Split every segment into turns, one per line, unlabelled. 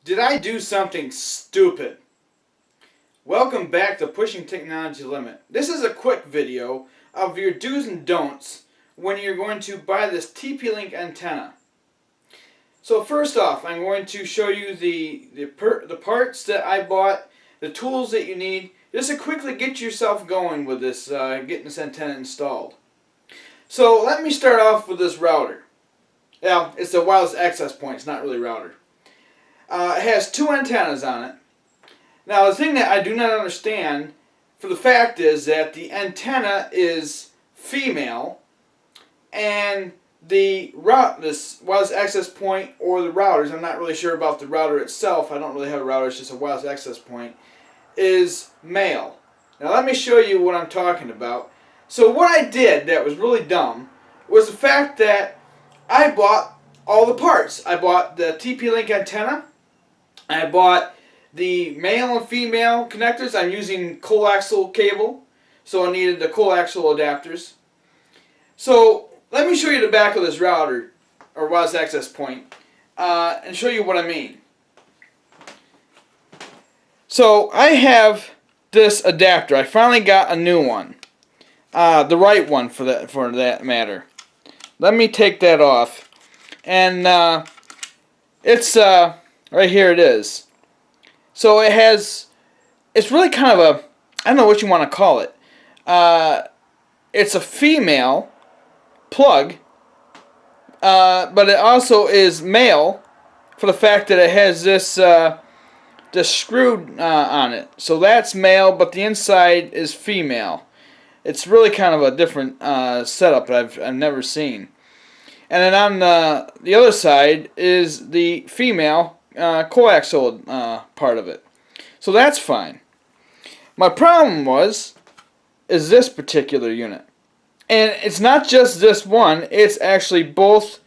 Did I do something stupid? Welcome back to Pushing Technology Limit. This is a quick video of your do's and don'ts when you're going to buy this TP-Link antenna. So first off, I'm going to show you the parts that I bought, the tools that you need, just to quickly get yourself going with this, getting this antenna installed. So let me start off with this router. Yeah, it's the wireless access point, it's not really a router. It has two antennas on it. Now the thing that I do not understand for the fact is that the antenna is female and this wireless access point or the routers, I'm not really sure about the router itself, I don't really have a router, it's just a wireless access point, is male. Now let me show you what I'm talking about. So what I did that was really dumb was the fact that I bought all the parts. I bought the TP-Link antenna, I bought the male and female connectors. I'm using coaxial cable, so I needed the coaxial adapters. So let me show you the back of this router, or wireless access point, and show you what I mean. So I have this adapter. I finally got a new one, the right one for that matter. Let me take that off, and it's right here. It is. So it's really kind of a, I don't know what you want to call it. It's a female plug, but it also is male for the fact that it has this screw on it. So that's male, but the inside is female. It's really kind of a different setup that I've never seen. And then on the other side is the female coaxial part of it. So that's fine. My problem is this particular unit. And it's not just this one, it's actually both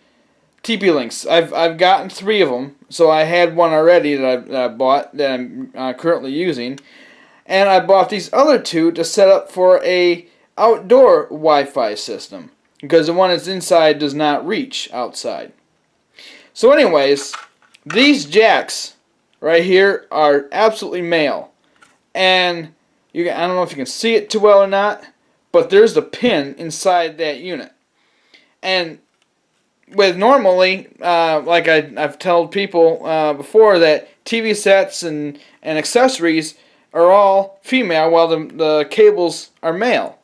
TP-Links. I've gotten 3 of them. So I had one already that I bought that I'm currently using. And I bought these other 2 to set up for a outdoor Wi-Fi system, because the one that's inside does not reach outside. So anyways, these jacks right here are absolutely male. And I don't know if you can see it too well or not, but there's the pin inside that unit. And with normally, like I've told people before, that TV sets and accessories are all female while the cables are male.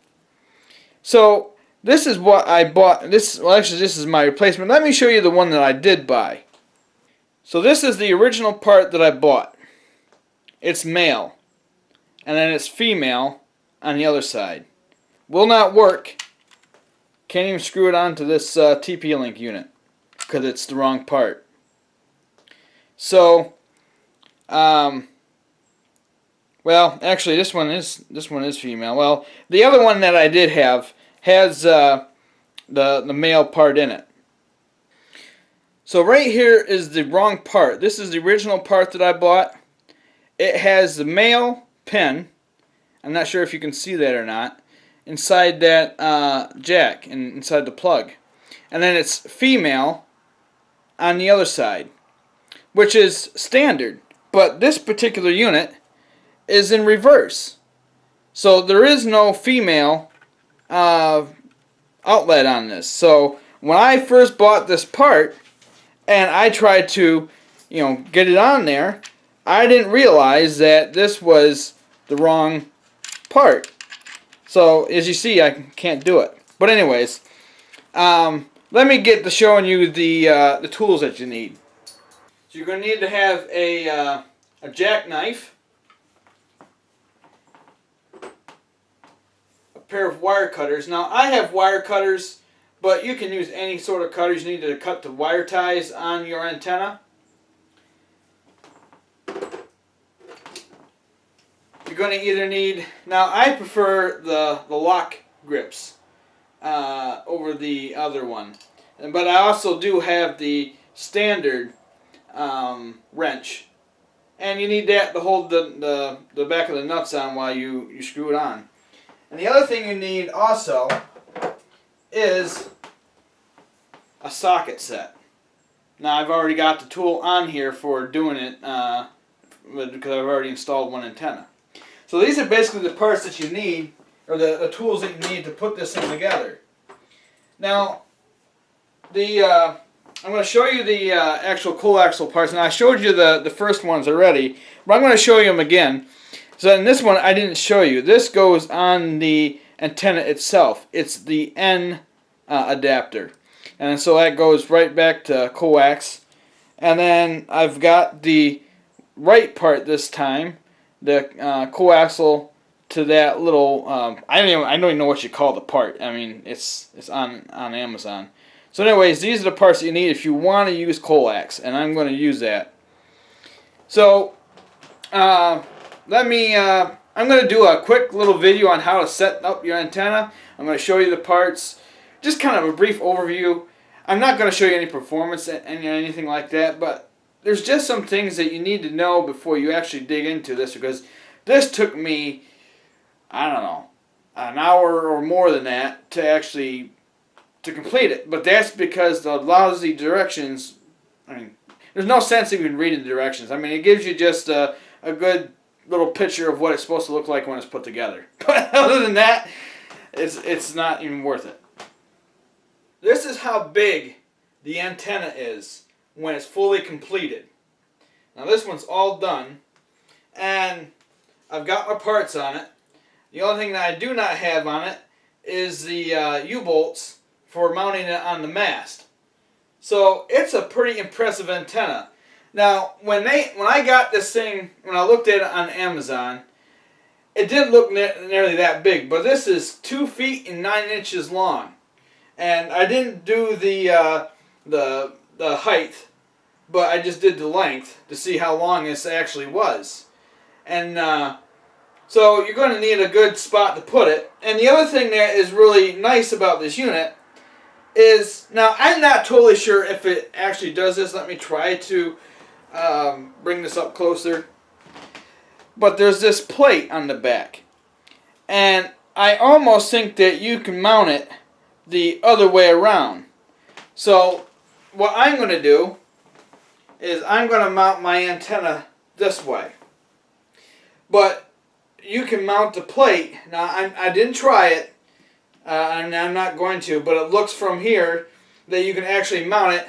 So this is what I bought. This is my replacement. Let me show you the one that I did buy. So this is the original part that I bought. It's male, and then it's female on the other side. Will not work. Can't even screw it onto this TP-Link unit because it's the wrong part. So, well, actually, this one is female. Well, the other one that I did have has the male part in it. So right here is the wrong part. This is the original part that I bought. It has the male pin. I'm not sure if you can see that or not. Inside that jack and inside the plug. And then it's female on the other side, which is standard. But this particular unit is in reverse. So there is no female outlet on this. So when I first bought this part and I tried to, get it on there, I didn't realize that this was the wrong part. So as you see, I can't do it. But anyways, let me get to showing you the tools that you need. So you're going to need to have a jackknife, a pair of wire cutters. Now I have wire cutters, but you can use any sort of cutters you need to cut the wire ties on your antenna. You're going to either need, now I prefer the lock grips over the other one, but I also do have the standard wrench, and you need that to hold the back of the nuts on while you screw it on. And the other thing you need also is a socket set. Now I've already got the tool on here for doing it because I've already installed one antenna. So these are basically the parts that you need, or the tools that you need to put this thing together. Now, I'm going to show you the actual coaxial parts. Now I showed you the first ones already, but I'm going to show you them again. So in this one I didn't show you. This goes on the antenna itself. It's the N adapter. And so that goes right back to coax. And then I've got the right part this time, the coaxial to that little, I don't even know what you call the part. I mean, it's on Amazon. So anyways, these are the parts that you need if you want to use coax, and I'm going to use that. So, I'm going to do a quick little video on how to set up your antenna. I'm going to show you the parts, just kind of a brief overview. I'm not going to show you any performance and anything like that, but there's just some things that you need to know before you actually dig into this, because this took me, I don't know, an hour or more than that to complete it. But that's because the lousy directions, I mean, there's no sense even reading the directions. I mean, it gives you just a good little picture of what it's supposed to look like when it's put together. But other than that, it's not even worth it. This is how big the antenna is when it's fully completed. Now this one's all done, and I've got my parts on it. The only thing that I do not have on it is the U-bolts for mounting it on the mast. So it's a pretty impressive antenna. Now when I got this thing, when I looked at it on Amazon, it didn't look nearly that big, but this is 2 feet and 9 inches long. And I didn't do the height, but I just did the length to see how long this actually was. And so you're going to need a good spot to put it. And the other thing that is really nice about this unit is, now I'm not totally sure if it actually does this. Let me try to bring this up closer. But there's this plate on the back. And I almost think that you can mount it the other way around. So what I'm going to do is I'm going to mount my antenna this way. But you can mount the plate. Now I didn't try it, and I'm not going to, but it looks from here that you can actually mount it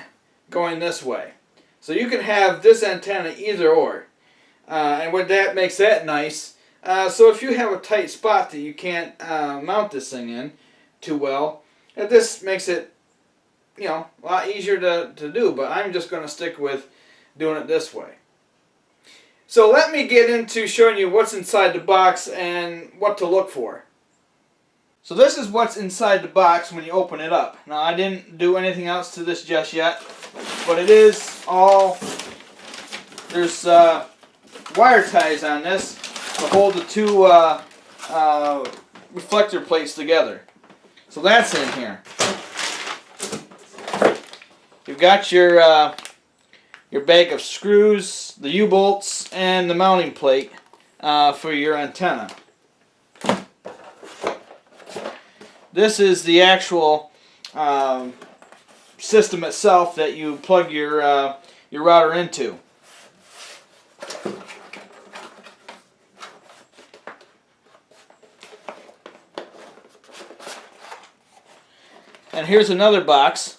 going this way. So you can have this antenna either or. And what that makes that nice. So if you have a tight spot that you can't mount this thing in too well, this makes it, you know, a lot easier to do. But I'm just going to stick with doing it this way. So let me get into showing you what's inside the box and what to look for. So this is what's inside the box when you open it up. Now I didn't do anything else to this just yet, but it is all, there's wire ties on this to hold the two reflector plates together. So that's in here. You've got your bag of screws, the U-bolts, and the mounting plate for your antenna. This is the actual system itself that you plug your router into. And here's another box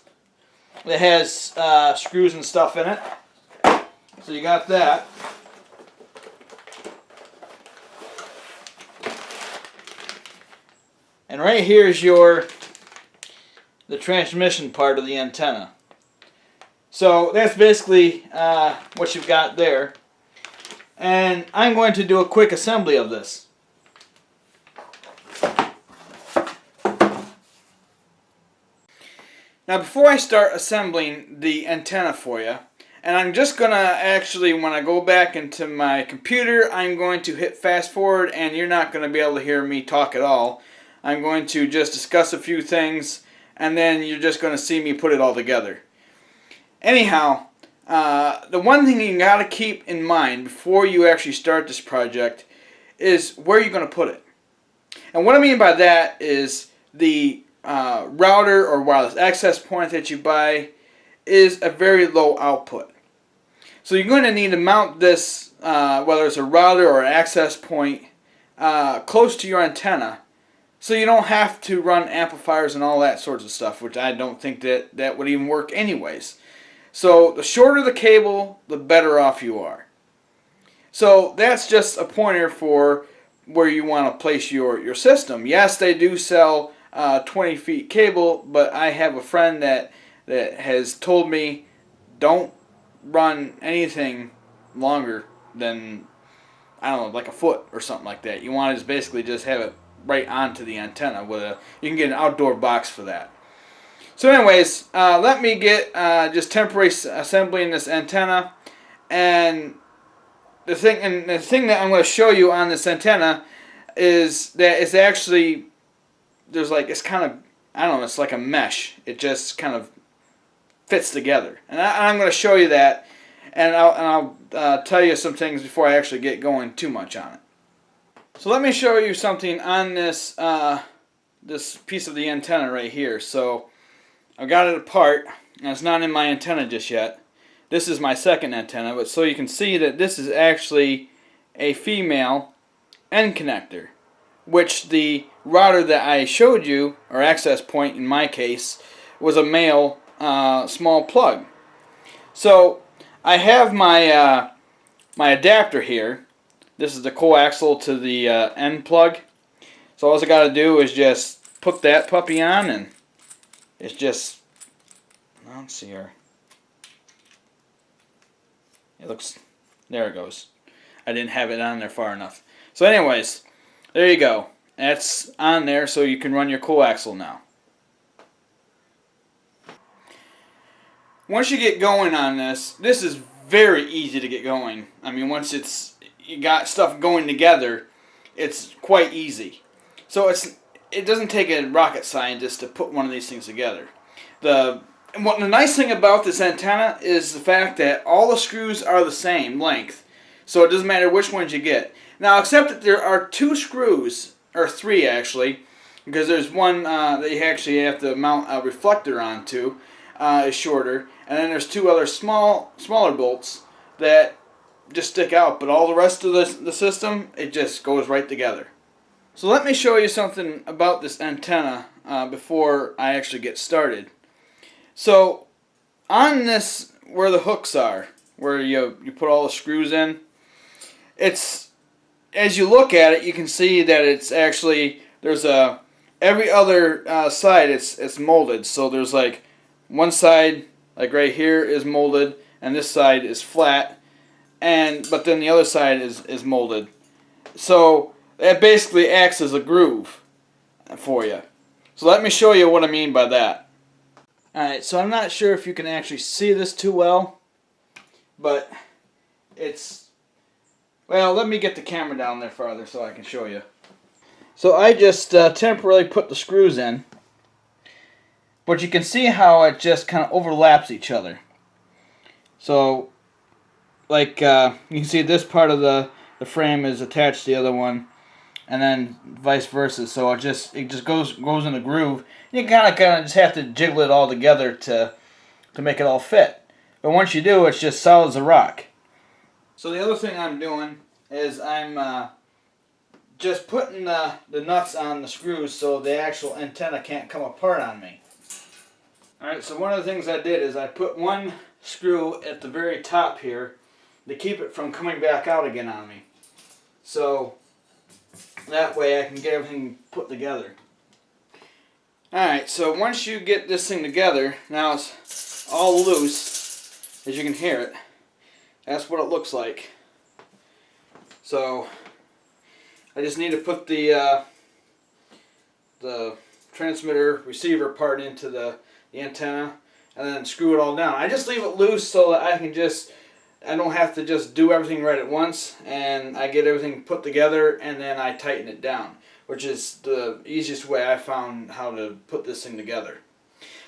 that has screws and stuff in it. So you got that. And right here is the transmission part of the antenna. So that's basically what you've got there. And I'm going to do a quick assembly of this. Now before I start assembling the antenna for you, and I'm just going to actually, when I go back into my computer, I'm going to hit fast forward, and you're not going to be able to hear me talk at all. I'm going to just discuss a few things, and then you're just going to see me put it all together. Anyhow, the one thing you got to keep in mind before you actually start this project is where you're going to put it. And what I mean by that is the router or wireless access point that you buy is a very low output. So you're going to need to mount this, whether it's a router or an access point, close to your antenna, so you don't have to run amplifiers and all that sorts of stuff, which I don't think that would even work anyways. So the shorter the cable, the better off you are. So that's just a pointer for where you want to place your system. Yes, they do sell 20 feet cable, but I have a friend that has told me don't run anything longer than, I don't know, like a foot or something like that. You want to just basically just have it right onto the antenna. You can get an outdoor box for that. So anyways, let me get just temporary assembling this antenna, and the thing that I'm going to show you on this antenna is that it's actually, it's kind of, I don't know, it's like a mesh. It just kind of fits together, and I'm going to show you that, and I'll tell you some things before I actually get going too much on it. So let me show you something on this this piece of the antenna right here. So I got it apart, and it's not in my antenna just yet. This is my second antenna, but so you can see that this is actually a female end connector, which the router that I showed you, or access point in my case, was a male small plug. So I have my my adapter here. This is the coaxial to the end plug. So all I got to do is just put that puppy on, and it's just, let's see here. It looks, there it goes. I didn't have it on there far enough. So anyways, there you go. That's on there, so you can run your coaxial now. Once you get going on this is very easy to get going. I mean, once you got stuff going together, it's quite easy. So it doesn't take a rocket scientist to put one of these things together. The nice thing about this antenna is the fact that all the screws are the same length, so it doesn't matter which ones you get. Now, except that there are two screws, or three actually, because there's one that you actually have to mount a reflector onto, is shorter, and then there's two other smaller bolts that just stick out, but all the rest of the system, it just goes right together. So let me show you something about this antenna before I actually get started. So on this, where the hooks are, where you put all the screws in, it's, as you look at it, you can see that it's actually, there's every other side it's molded. So there's like one side, like right here, is molded, and this side is flat, but then the other side is molded. So that basically acts as a groove for you. So let me show you what I mean by that. Alright, so I'm not sure if you can actually see this too well, but it's, well, let me get the camera down there farther so I can show you. So I just temporarily put the screws in, but you can see how it just kind of overlaps each other. So, like, you can see this part of the frame is attached to the other one, and then vice versa. So it just goes in a groove. You kind of just have to jiggle it all together to make it all fit. But once you do, it's just solid as a rock. So the other thing I'm doing is I'm just putting the nuts on the screws so the actual antenna can't come apart on me. Alright, so one of the things I did is I put one screw at the very top here to keep it from coming back out again on me. So that way I can get everything put together. Alright, so once you get this thing together, now it's all loose, as you can hear it. That's what it looks like. So I just need to put the transmitter receiver part into the antenna and then screw it all down. I just leave it loose so that I don't have to just do everything right at once, and I get everything put together and then I tighten it down, which is the easiest way I found how to put this thing together.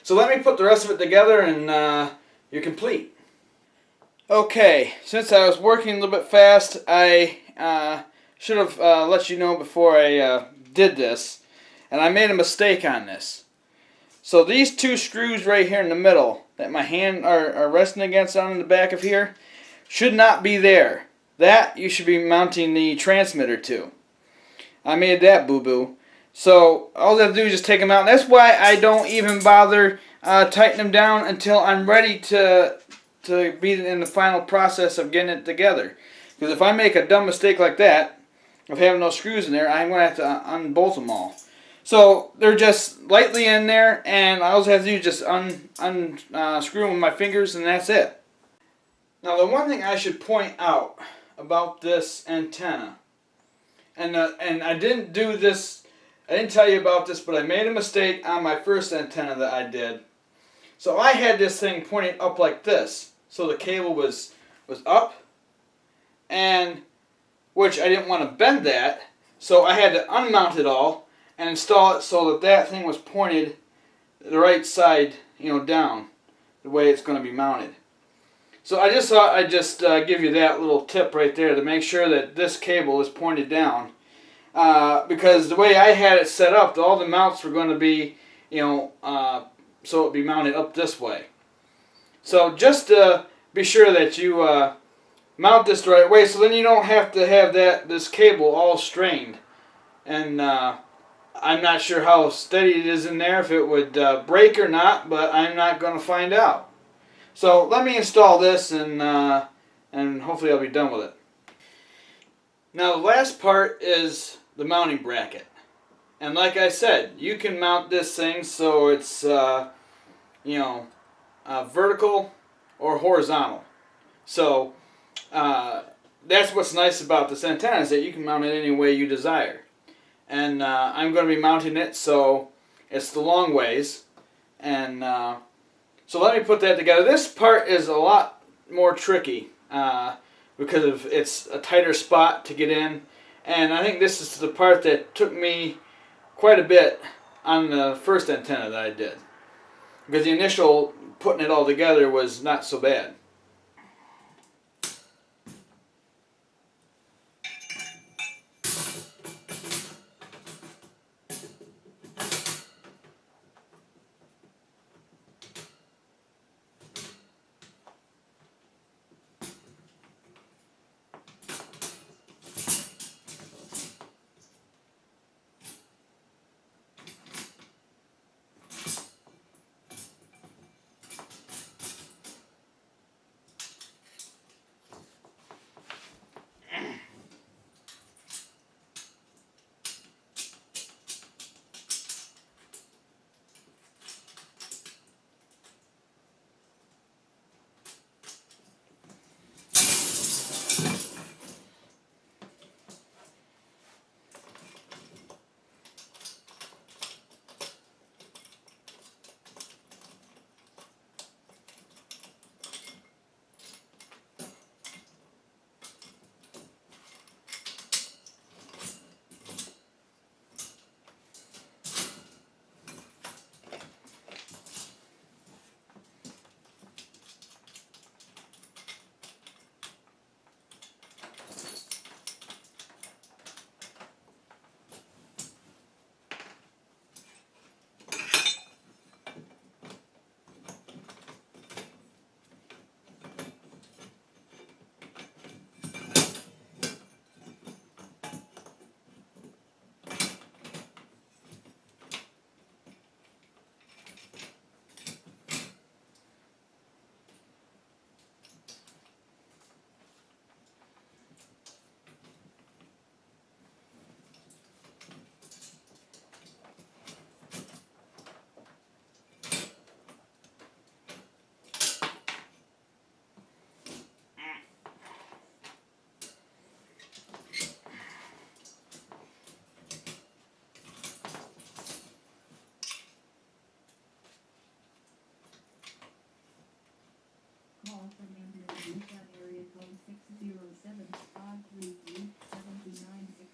So let me put the rest of it together and you're complete. Okay, since I was working a little bit fast, I should have let you know before I did this, and I made a mistake on this. So these two screws right here in the middle, that my hand are resting against on the back of here should not be there. That you should be mounting the transmitter to. I made that boo-boo. So all I have to do is just take them out. That's why I don't even bother tightening them down until I'm ready to be in the final process of getting it together. Because if I make a dumb mistake like that, of having no screws in there, I'm going to have to unbolt them all. So they're just lightly in there, and all I have to do is just unscrew them with my fingers, and that's it. Now the one thing I should point out about this antenna, and I didn't do this, I didn't tell you about this, but I made a mistake on my first antenna that I did. So I had this thing pointing up like this, so the cable was up, and which I didn't want to bend that, so I had to unmount it all and install it so that that thing was pointed the right side, down, the way it's going to be mounted. So I just thought I'd just give you that little tip right there to make sure that this cable is pointed down, because the way I had it set up, all the mounts were going to be, so it would be mounted up this way. So just be sure that you mount this the right way, so then you don't have to have this cable all strained. And I'm not sure how steady it is in there, if it would break or not, but I'm not going to find out. So let me install this, and hopefully I'll be done with it. Now the last part is the mounting bracket. And like I said, you can mount this thing so it's vertical or horizontal. So that's what's nice about this antenna, is that you can mount it any way you desire. And I'm going to be mounting it so it's the long ways. And so let me put that together. This part is a lot more tricky because it's a tighter spot to get in. And I think this is the part that took me quite a bit on the first antenna that I did. Because the initial putting it all together was not so bad.
Call from ambulance at area code 607-533-7296.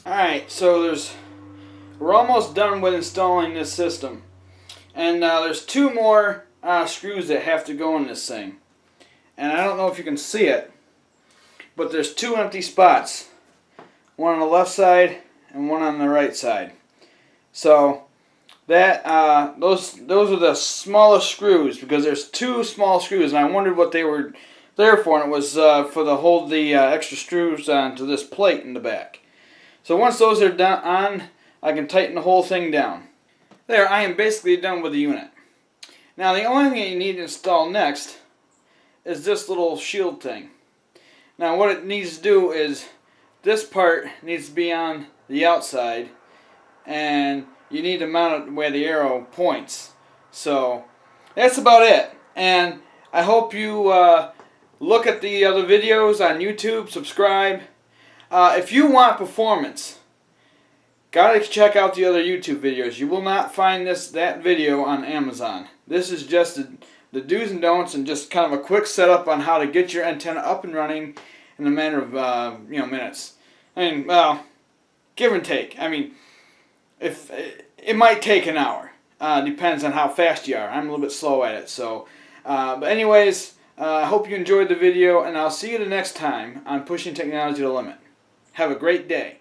Alright, so we're almost done with installing this system. And there's two more screws that have to go in this thing. And I don't know if you can see it, but there's two empty spots. One on the left side and one on the right side. So that those are the smallest screws, because there's two small screws, and I wondered what they were there for, and it was for to hold the extra screws onto this plate in the back. So once those are done on, I can tighten the whole thing down. There, I am basically done with the unit. Now the only thing you need to install next is this little shield thing. Now what it needs to do is, this part needs to be on the outside, and you need to mount it where the arrow points. So that's about it. And I hope you look at the other videos on YouTube, subscribe. If you want performance, gotta check out the other YouTube videos. You will not find that video on Amazon. This is just the do's and don'ts, and just kind of a quick setup on how to get your antenna up and running in a matter of minutes. I mean, well, give and take. I mean, if it might take an hour. Depends on how fast you are. I'm a little bit slow at it. So, but anyways, I hope you enjoyed the video, and I'll see you the next time on Pushing Technology to the Limit. Have a great day.